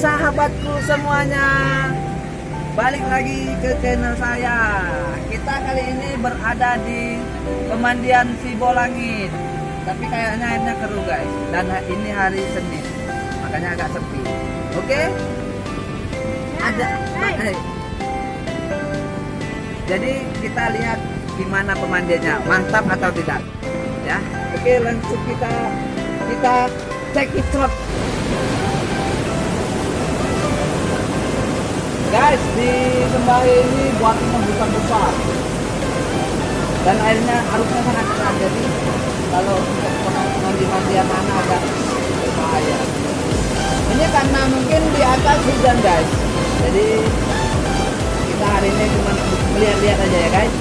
sahabatku semuanya, balik lagi ke channel saya. Kita kali ini berada di pemandian Sibolangit, tapi kayaknya airnya keruh guys. Dan ini hari Senin, makanya agak sepi. Oke? Ada. Jadi kita lihat gimana pemandiannya, mantap atau tidak? Ya. Oke, langsung kita check it out. Guys, di Sembahe ini buatnya besar-besar dan airnya arusnya sangat keras, jadi kalau untuk mandi yang mana agak bahaya. Ini karena mungkin di atas hujan guys, jadi kita hari ini cuma melihat-lihat aja ya guys.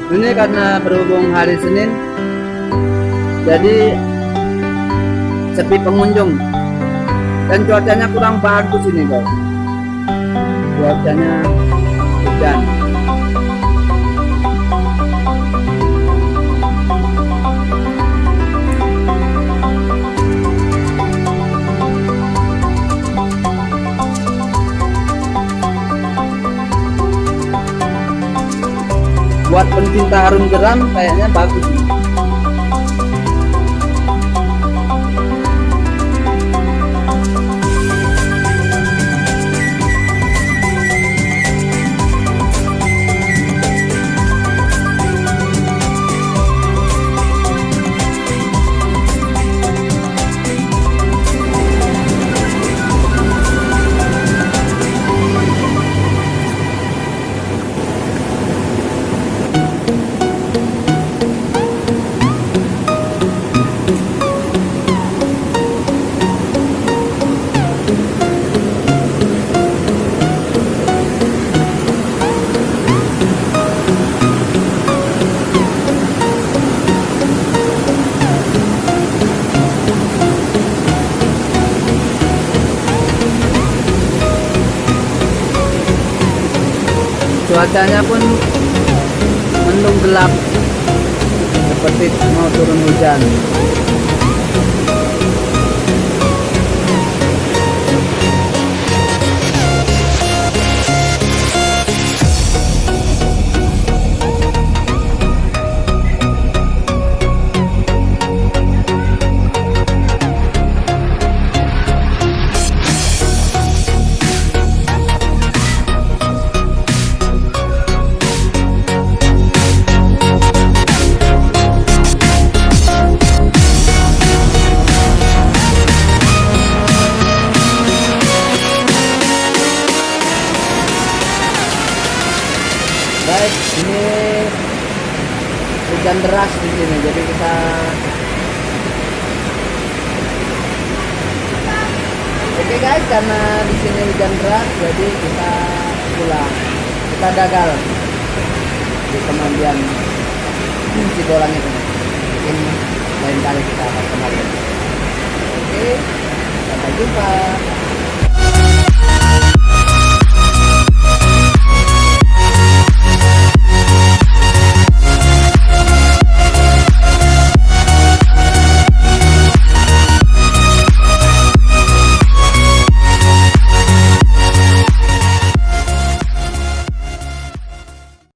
Ini karena berhubung hari Senin, jadi sepi pengunjung dan cuacanya kurang bagus ini guys. Cuacanya hujan. Buat pencinta harum geram kayaknya bagus nih. Cuacanya pun mendung gelap, seperti mau turun hujan. Guys, ini hujan deras di sini, jadi kita oke guys, karena di sini hujan deras, jadi kita pulang. Kita gagal di pemandian Sibolangit ini. Mungkin lain kali kita akan kembali. Oke, sampai jumpa.